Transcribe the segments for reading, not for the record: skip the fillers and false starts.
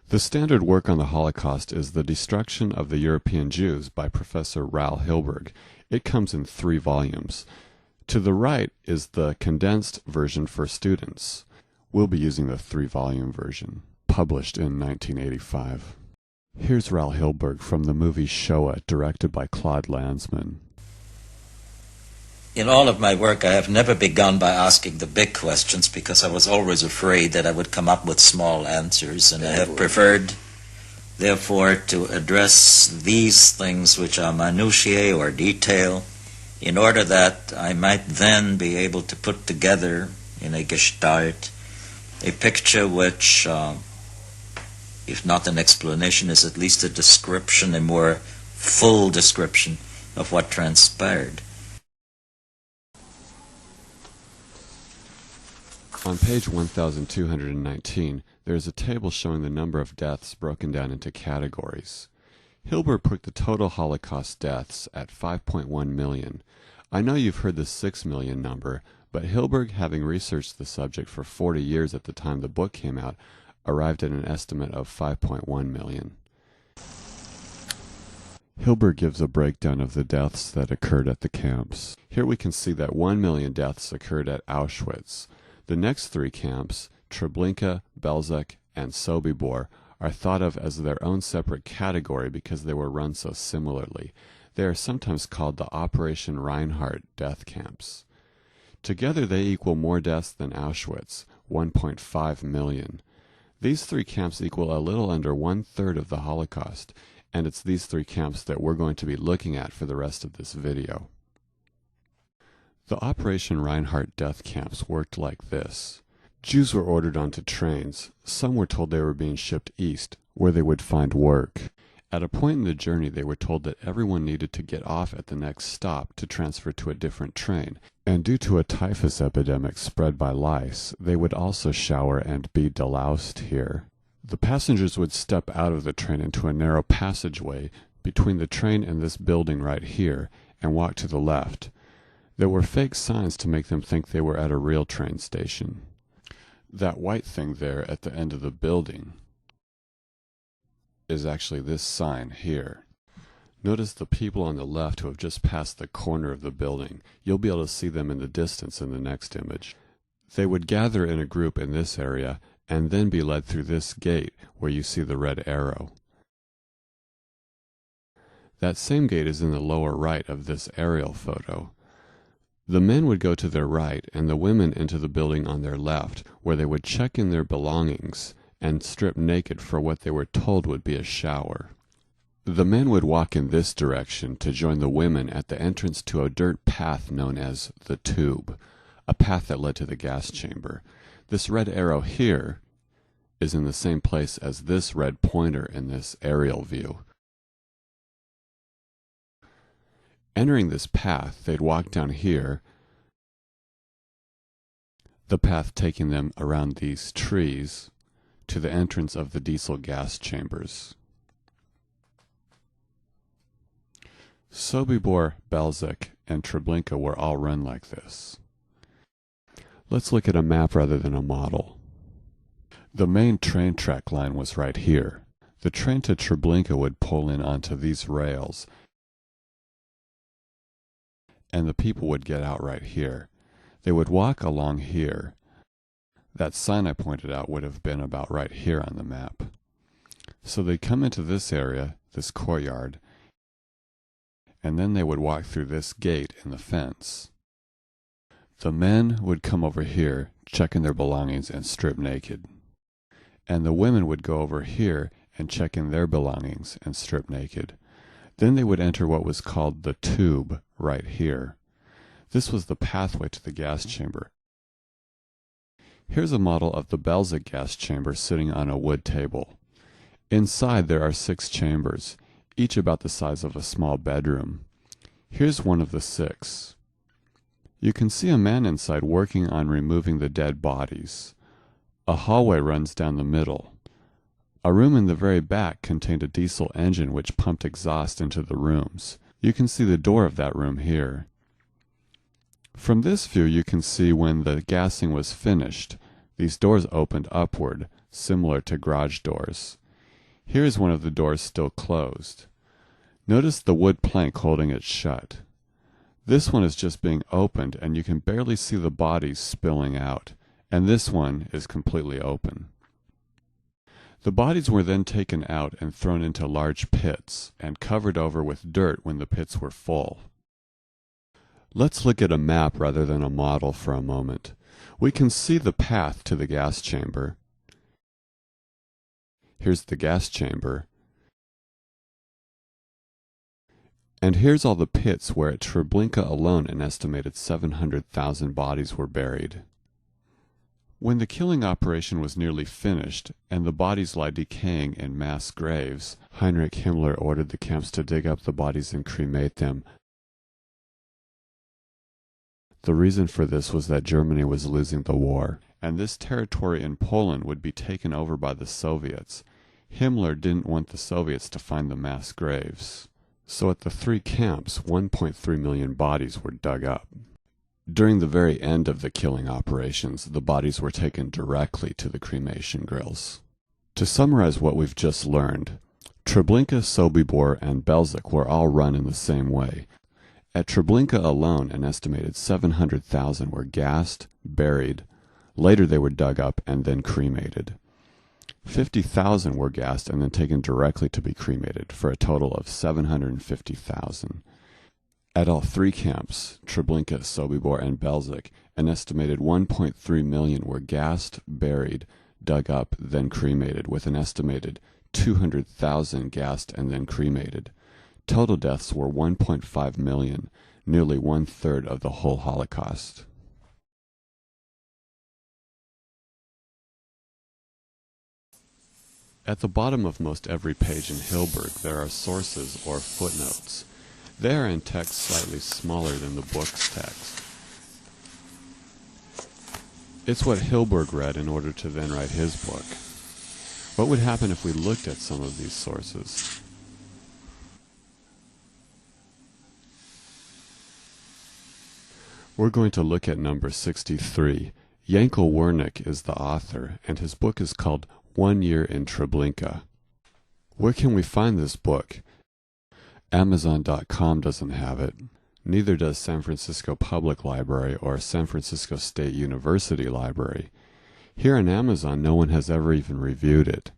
The standard work on the Holocaust is The Destruction of the European Jews by Professor Raoul Hilberg. It comes in 3 volumes. To the right is the condensed version for students. We'll be using the 3-volume version, published in 1985. Here's Raoul Hilberg from the movie Shoah, directed by Claude Lanzmann. In all of my work, I have never begun by asking the big questions because I was always afraid that I would come up with small answers, and I have preferred, therefore, to address these things which are minutiae or detail in order that I might then be able to put together in a gestalt a picture which, if not an explanation, is at least a description, a more full description of what transpired. On page 1219, there is a table showing the number of deaths broken down into categories. Hilberg put the total Holocaust deaths at 5.1 million. I know you've heard the 6 million number, but Hilberg, having researched the subject for 40 years at the time the book came out, arrived at an estimate of 5.1 million. Hilberg gives a breakdown of the deaths that occurred at the camps. Here we can see that 1 million deaths occurred at Auschwitz. The next 3 camps, Treblinka, Belzec, and Sobibor, are thought of as their own separate category because they were run so similarly. They are sometimes called the Operation Reinhardt death camps. Together they equal more deaths than Auschwitz, 1.5 million. These 3 camps equal a little under 1/3 of the Holocaust, and it's these 3 camps that we're going to be looking at for the rest of this video. The Operation Reinhardt death camps worked like this. Jews were ordered onto trains. Some were told they were being shipped east, where they would find work. At a point in the journey, they were told that everyone needed to get off at the next stop to transfer to a different train, and due to a typhus epidemic spread by lice, they would also shower and be deloused here. The passengers would step out of the train into a narrow passageway between the train and this building right here, and walk to the left. There were fake signs to make them think they were at a real train station. That white thing there at the end of the building is actually this sign here. Notice the people on the left who have just passed the corner of the building. You'll be able to see them in the distance in the next image. They would gather in a group in this area and then be led through this gate where you see the red arrow. That same gate is in the lower right of this aerial photo. The men would go to their right and the women into the building on their left, where they would check in their belongings and strip naked for what they were told would be a shower. The men would walk in this direction to join the women at the entrance to a dirt path known as the tube, a path that led to the gas chamber. This red arrow here is in the same place as this red pointer in this aerial view. Entering this path, they'd walk down here, the path taking them around these trees to the entrance of the diesel gas chambers. Sobibor, Belzec, and Treblinka were all run like this. Let's look at a map rather than a model. The main train track line was right here. The train to Treblinka would pull in onto these rails, and the people would get out right here. They would walk along here. That sign I pointed out would have been about right here on the map. So they'd come into this area, this courtyard, and then they would walk through this gate in the fence. The men would come over here, check in their belongings and strip naked. And the women would go over here and check in their belongings and strip naked. Then they would enter what was called the tube right here. This was the pathway to the gas chamber. Here's a model of the Belzec gas chamber sitting on a wood table. Inside there are 6 chambers, each about the size of a small bedroom. Here's one of the 6. You can see a man inside working on removing the dead bodies. A hallway runs down the middle. A room in the very back contained a diesel engine which pumped exhaust into the rooms. You can see the door of that room here. From this view you can see when the gassing was finished, these doors opened upward, similar to garage doors. Here is one of the doors still closed. Notice the wood plank holding it shut. This one is just being opened and you can barely see the bodies spilling out, and this one is completely open. The bodies were then taken out and thrown into large pits and covered over with dirt when the pits were full. Let's look at a map rather than a model for a moment. We can see the path to the gas chamber. Here's the gas chamber. And here's all the pits where at Treblinka alone an estimated 700,000 bodies were buried. When the killing operation was nearly finished and the bodies lie decaying in mass graves, Heinrich Himmler ordered the camps to dig up the bodies and cremate them. The reason for this was that Germany was losing the war, and this territory in Poland would be taken over by the Soviets. Himmler didn't want the Soviets to find the mass graves. So at the 3 camps, 1.3 million bodies were dug up. During the very end of the killing operations, the bodies were taken directly to the cremation grills. To summarize what we've just learned, Treblinka, Sobibor, and Belzec were all run in the same way. At Treblinka alone, an estimated 700,000 were gassed, buried. Later they were dug up and then cremated. 50,000 were gassed and then taken directly to be cremated, for a total of 750,000. At all 3 camps, Treblinka, Sobibor, and Belzec, an estimated 1.3 million were gassed, buried, dug up, then cremated, with an estimated 200,000 gassed and then cremated. Total deaths were 1.5 million, nearly 1/3 of the whole Holocaust. At the bottom of most every page in Hilberg there are sources or footnotes. They are in text slightly smaller than the book's text. It's what Hilberg read in order to then write his book. What would happen if we looked at some of these sources? We're going to look at number 63. Yankel Wernick is the author, and his book is called 1 Year in Treblinka. Where can we find this book? Amazon.com doesn't have it. Neither does San Francisco Public Library or San Francisco State University Library. Here on Amazon, no one has ever even reviewed it.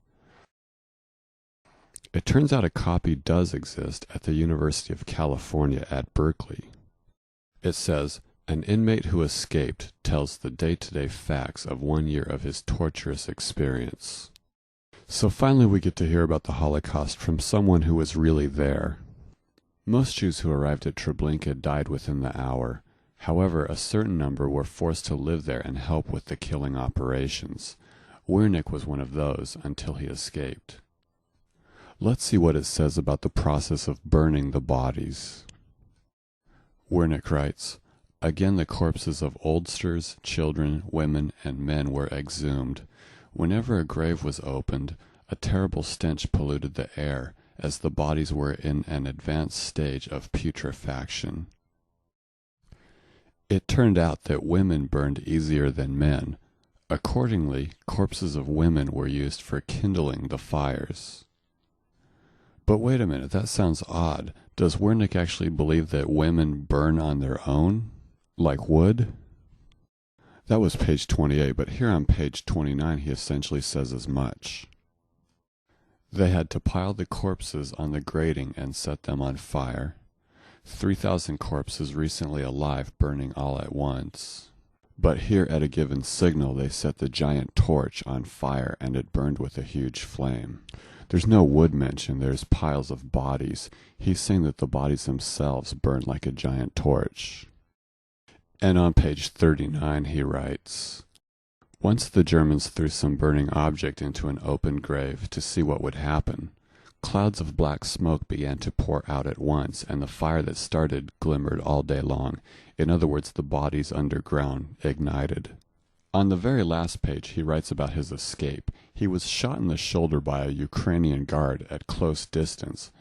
It turns out a copy does exist at the University of California at Berkeley. It says, an inmate who escaped tells the day-to-day facts of 1 year of his torturous experience. So finally we get to hear about the Holocaust from someone who was really there. Most Jews who arrived at Treblinka died within the hour. However, a certain number were forced to live there and help with the killing operations. Wernick was one of those until he escaped. Let's see what it says about the process of burning the bodies. Wernick writes, again the corpses of oldsters, children, women, and men were exhumed. Whenever a grave was opened, a terrible stench polluted the air, as the bodies were in an advanced stage of putrefaction. It turned out that women burned easier than men. Accordingly, corpses of women were used for kindling the fires. But wait a minute, that sounds odd. Does Wernick actually believe that women burn on their own? Like wood? That was page 28, but here on page 29 he essentially says as much. They had to pile the corpses on the grating and set them on fire. 3,000 corpses recently alive burning all at once. But here at a given signal they set the giant torch on fire and it burned with a huge flame. There's no wood mentioned, there's piles of bodies. He's saying that the bodies themselves burned like a giant torch. And on page 39 he writes, once the Germans threw some burning object into an open grave to see what would happen. Clouds of black smoke began to pour out at once, and the fire that started glimmered all day long. In other words, the bodies underground ignited. On the very last page he writes about his escape. He was shot in the shoulder by a Ukrainian guard at close distance.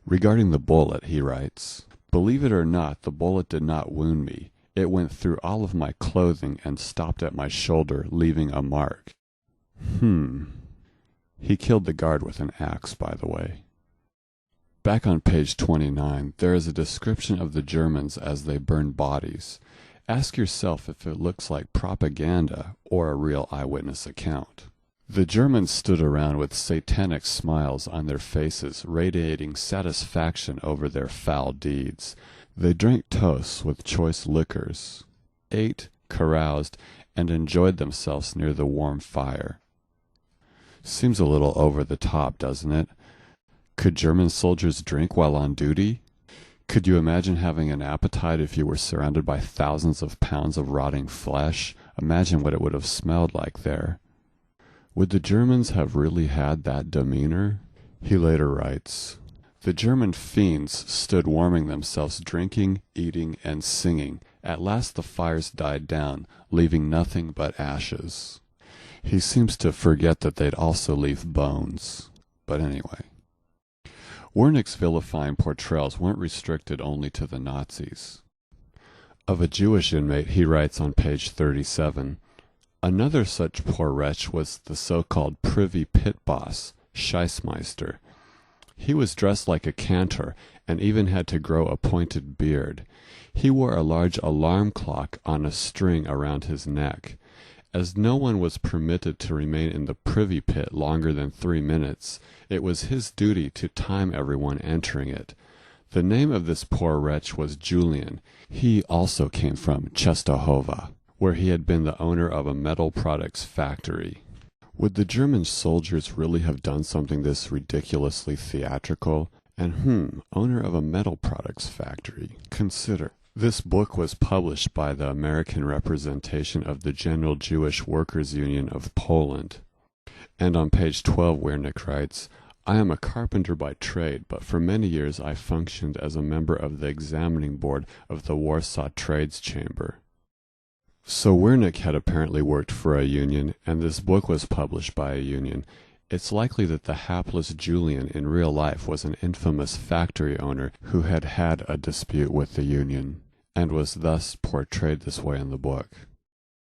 Regarding the bullet, he writes, believe it or not, the bullet did not wound me. It went through all of my clothing and stopped at my shoulder, leaving a mark. He killed the guard with an axe, by the way. Back on page 29, there is a description of the Germans as they burned bodies. Ask yourself if it looks like propaganda or a real eyewitness account. The Germans stood around with satanic smiles on their faces, radiating satisfaction over their foul deeds. They drank toasts with choice liquors, ate, caroused, and enjoyed themselves near the warm fire. Seems a little over the top, doesn't it? Could German soldiers drink while on duty? Could you imagine having an appetite if you were surrounded by thousands of pounds of rotting flesh? Imagine what it would have smelled like there. Would the Germans have really had that demeanor? He later writes, "The German fiends stood warming themselves, drinking, eating, and singing. At last the fires died down, leaving nothing but ashes." He seems to forget that they'd also leave bones. But anyway. Wernick's vilifying portrayals weren't restricted only to the Nazis. Of a Jewish inmate, he writes on page 37, "Another such poor wretch was the so-called privy pit boss, Scheissmeister. He was dressed like a cantor, and even had to grow a pointed beard. He wore a large alarm clock on a string around his neck. As no one was permitted to remain in the privy pit longer than 3 minutes, it was his duty to time everyone entering it. The name of this poor wretch was Julian. He also came from Czestochowa, where he had been the owner of a metal products factory." Would the German soldiers really have done something this ridiculously theatrical? And owner of a metal products factory. Consider. This book was published by the American representation of the General Jewish Workers' Union of Poland. And on page 12, Wernick writes, "I am a carpenter by trade, but for many years I functioned as a member of the examining board of the Warsaw Trades Chamber." So Wernick had apparently worked for a union, and this book was published by a union. It's likely that the hapless Julian in real life was an infamous factory owner who had had a dispute with the union, and was thus portrayed this way in the book.